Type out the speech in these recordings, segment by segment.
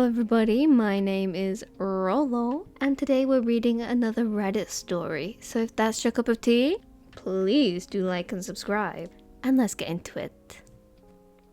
everybody, my name is Rolo, and today we're reading another Reddit story. So if that's your cup of tea, please do like and subscribe, and let's get into it.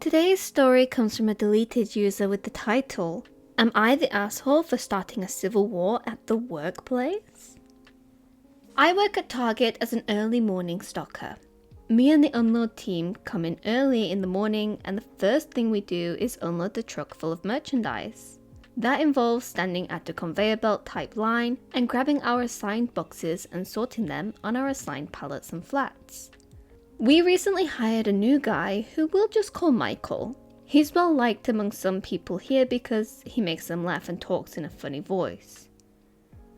Today's story comes from a deleted user with the title, "Am I the asshole for starting a civil war at the workplace?" I work at Target as an early morning stocker. Me and the unload team come in early in the morning, and the first thing we do is unload the truck full of merchandise. That involves standing at a conveyor belt type line and grabbing our assigned boxes and sorting them on our assigned pallets and flats. We recently hired a new guy who we'll just call Michael. He's well liked among some people here because he makes them laugh and talks in a funny voice.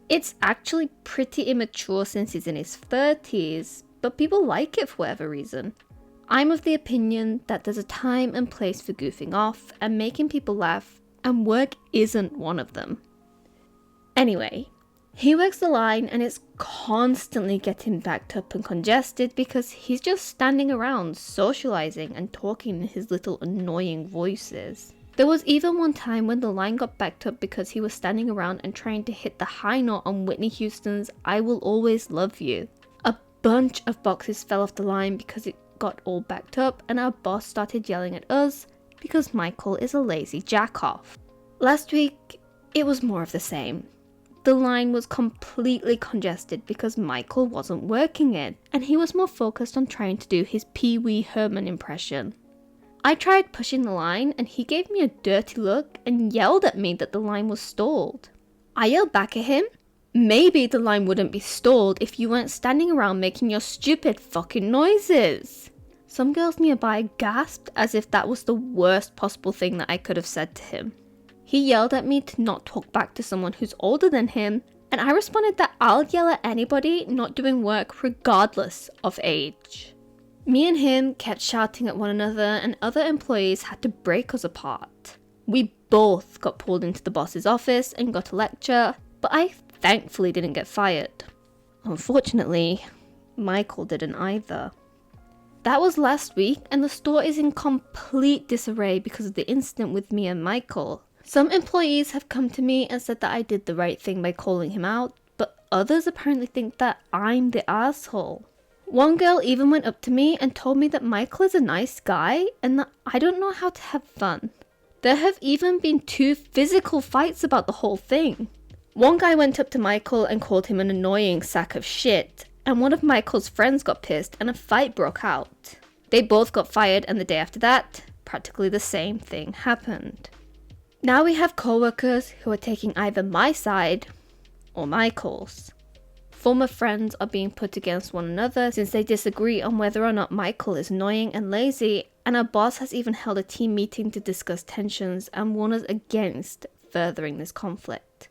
It's actually pretty immature since he's in his 30s, but people like it for whatever reason. I'm of the opinion that there's a time and place for goofing off and making people laugh, and work isn't one of them. Anyway, he works the line and it's constantly getting backed up and congested because he's just standing around socializing and talking in his little annoying voices. There was even one time when the line got backed up because he was standing around and trying to hit the high note on Whitney Houston's "I Will Always Love You." A bunch of boxes fell off the line because it got all backed up, and our boss started yelling at us because Michael is a lazy jack-off. Last week, it was more of the same. The line was completely congested because Michael wasn't working it, and he was more focused on trying to do his Pee Wee Herman impression. I tried pushing the line, and he gave me a dirty look and yelled at me that the line was stalled. I yelled back at him, "Maybe the line wouldn't be stalled if you weren't standing around making your stupid fucking noises." Some girls nearby gasped as if that was the worst possible thing that I could have said to him. He yelled at me to not talk back to someone who's older than him, and I responded that I'll yell at anybody not doing work regardless of age. Me and him kept shouting at one another, and other employees had to break us apart. We both got pulled into the boss's office and got a lecture, but I thankfully didn't get fired. Unfortunately, Michael didn't either. That was last week, and the store is in complete disarray because of the incident with me and Michael. Some employees have come to me and said that I did the right thing by calling him out, but others apparently think that I'm the asshole. One girl even went up to me and told me that Michael is a nice guy and that I don't know how to have fun. There have even been 2 physical fights about the whole thing. One guy went up to Michael and called him an annoying sack of shit, and one of Michael's friends got pissed and a fight broke out. They both got fired, and the day after that, practically the same thing happened. Now we have coworkers who are taking either my side or Michael's. Former friends are being put against one another since they disagree on whether or not Michael is annoying and lazy, and our boss has even held a team meeting to discuss tensions and warn us against furthering this conflict.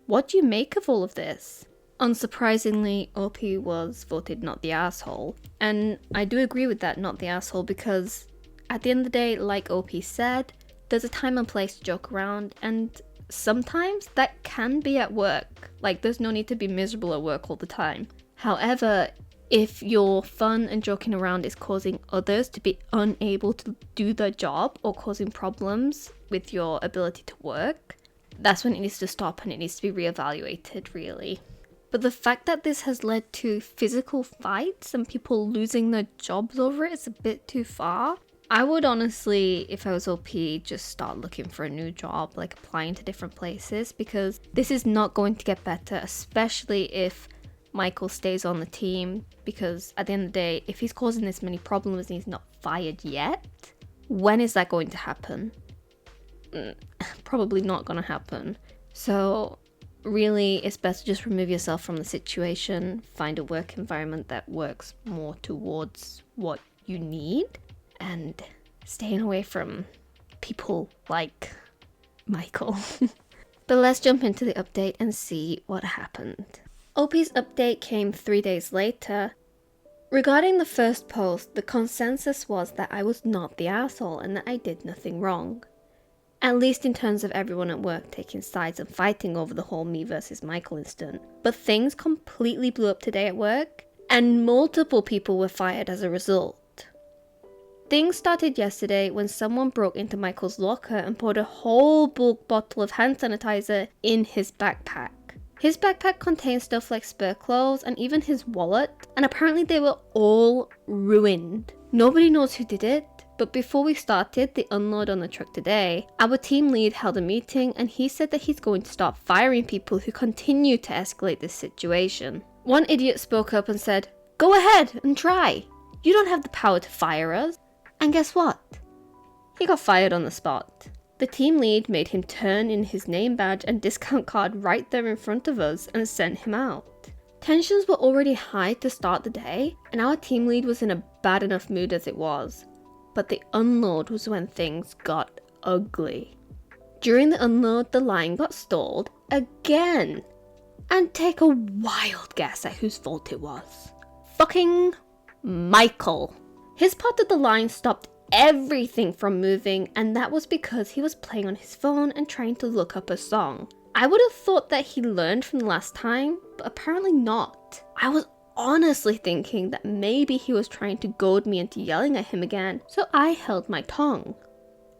What do you make of all of this? Unsurprisingly, OP was voted not the asshole, and I do agree with that, not the asshole, because at the end of the day, like OP said, there's a time and place to joke around, and sometimes that can be at work. Like, there's no need to be miserable at work all the time. However, if your fun and joking around is causing others to be unable to do their job or causing problems with your ability to work, that's when it needs to stop and it needs to be reevaluated, really. But the fact that this has led to physical fights and people losing their jobs over it is a bit too far. I would honestly, if I was OP, just start looking for a new job, like applying to different places, because this is not going to get better, especially if Michael stays on the team, because at the end of the day, if he's causing this many problems and he's not fired yet, when is that going to happen? Probably not going to happen. So really, it's best to just remove yourself from the situation, find a work environment that works more towards what you need, and staying away from people like Michael. But let's jump into the update and see what happened. OP's update came 3 days later. Regarding the first post, the consensus was that I was not the asshole and that I did nothing wrong. At least in terms of everyone at work taking sides and fighting over the whole me versus Michael incident. But things completely blew up today at work, and multiple people were fired as a result. Things started yesterday when someone broke into Michael's locker and poured a whole bulk bottle of hand sanitizer in his backpack. His backpack contained stuff like spare clothes and even his wallet, and apparently they were all ruined. Nobody knows who did it, but before we started the unload on the truck today, our team lead held a meeting and he said that he's going to start firing people who continue to escalate this situation. One idiot spoke up and said, "Go ahead and try. You don't have the power to fire us." And guess what? He got fired on the spot. The team lead made him turn in his name badge and discount card right there in front of us and sent him out. Tensions were already high to start the day, and our team lead was in a bad enough mood as it was. But the unload was when things got ugly. During the unload, the line got stalled again. And take a wild guess at whose fault it was. Fucking Michael. His part of the line stopped everything from moving, and that was because he was playing on his phone and trying to look up a song. I would have thought that he learned from the last time, but apparently not. I was honestly thinking that maybe he was trying to goad me into yelling at him again, so I held my tongue.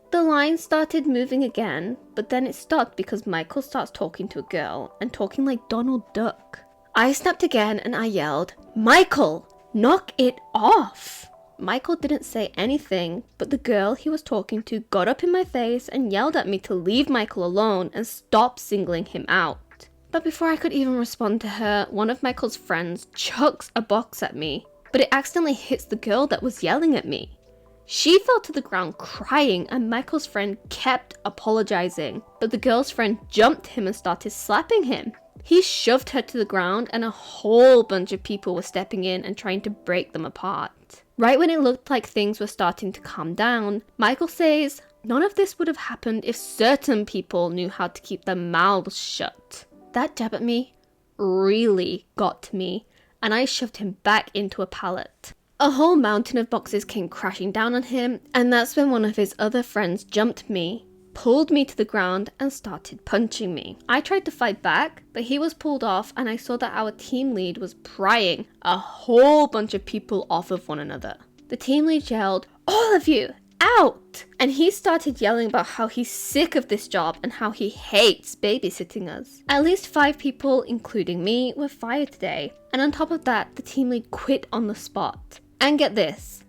The line started moving again, but then it stopped because Michael starts talking to a girl and talking like Donald Duck. I snapped again and I yelled, "Michael, knock it off!" Michael didn't say anything, but the girl he was talking to got up in my face and yelled at me to leave Michael alone and stop singling him out. But before I could even respond to her, one of Michael's friends chucks a box at me, but it accidentally hits the girl that was yelling at me. She fell to the ground crying and Michael's friend kept apologizing, but the girl's friend jumped him and started slapping him. He shoved her to the ground and a whole bunch of people were stepping in and trying to break them apart. Right when it looked like things were starting to calm down, Michael says, "None of this would have happened if certain people knew how to keep their mouths shut." That jab at me really got to me, and I shoved him back into a pallet. A whole mountain of boxes came crashing down on him, and that's when one of his other friends jumped me, pulled me to the ground and started punching me. I tried to fight back, but he was pulled off and I saw that our team lead was prying a whole bunch of people off of one another. The team lead yelled, "All of you, out!" And he started yelling about how he's sick of this job and how he hates babysitting us. At least 5 people, including me, were fired today. And on top of that, the team lead quit on the spot. And get this.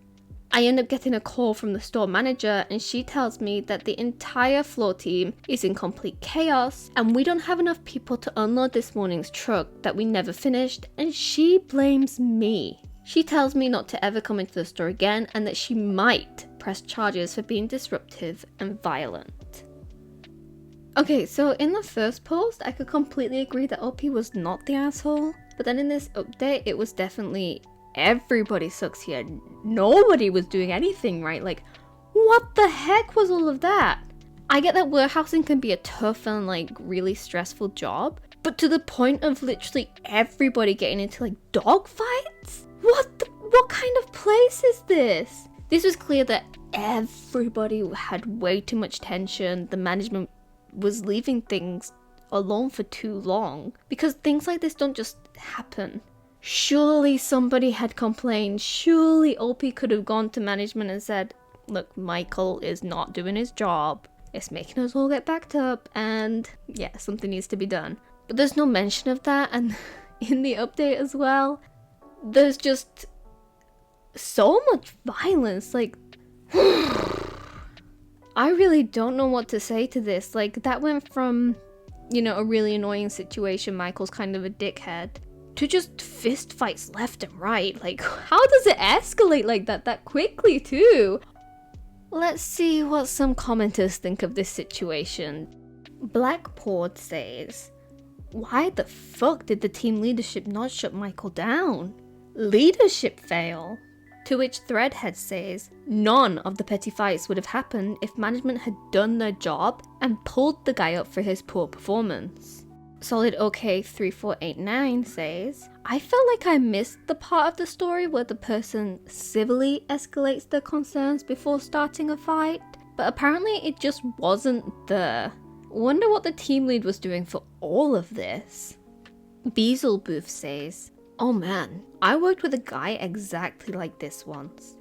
I end up getting a call from the store manager and she tells me that the entire floor team is in complete chaos and we don't have enough people to unload this morning's truck that we never finished, and she blames me. She tells me not to ever come into the store again and that she might press charges for being disruptive and violent. Okay, so in the first post I could completely agree that OP was not the asshole, but then in this update it was definitely everybody sucks here. Nobody was doing anything right. Like, what the heck was all of that? I get that warehousing can be a tough and like really stressful job, but to the point of literally everybody getting into like dog fights? What kind of place is this? This was clear that everybody had way too much tension. The management was leaving things alone for too long because things like this don't just happen. Surely somebody had complained. Surely OP could have gone to management and said, "Look, Michael is not doing his job. It's making us all get backed up and yeah, something needs to be done." But there's no mention of that, and in the update as well, there's just so much violence. Like, I really don't know what to say to this. Like, that went from, you know, a really annoying situation, Michael's kind of a dickhead, to just fist fights left and right. Like, how does it escalate like that quickly too? Let's see what some commenters think of this situation. Blackport says, "Why the fuck did the team leadership not shut Michael down? Leadership fail." To which Threadhead says, "None of the petty fights would have happened if management had done their job and pulled the guy up for his poor performance." Solid OK 3489 says, "I felt like I missed the part of the story where the person civilly escalates their concerns before starting a fight, but apparently it just wasn't there. Wonder what the team lead was doing for all of this." Beaselbooth says, "Oh man, I worked with a guy exactly like this once.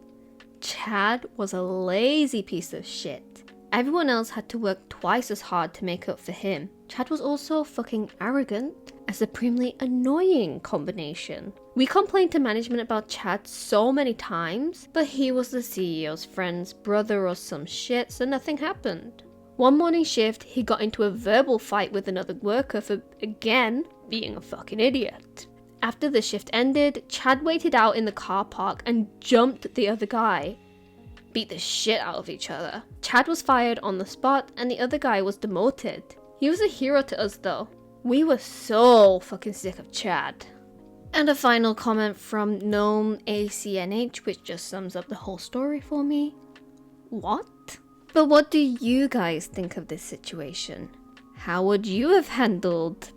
Chad was a lazy piece of shit. Everyone else had to work twice as hard to make up for him. Chad was also fucking arrogant, a supremely annoying combination. We complained to management about Chad so many times, but he was the CEO's friend's brother or some shit, so nothing happened. One morning shift, he got into a verbal fight with another worker for, again, being a fucking idiot. After the shift ended, Chad waited out in the car park and jumped the other guy. Beat the shit out of each other. Chad was fired on the spot and the other guy was demoted. He was a hero to us though. We were so fucking sick of Chad. And a final comment from Gnome ACNH, which just sums up the whole story for me. What? But what do you guys think of this situation? How would you have handled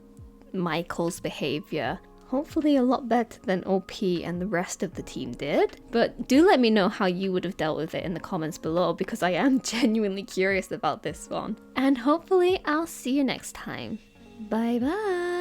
Michael's behavior? Hopefully a lot better than OP and the rest of the team did. But do let me know how you would have dealt with it in the comments below, because I am genuinely curious about this one. And hopefully I'll see you next time. Bye bye!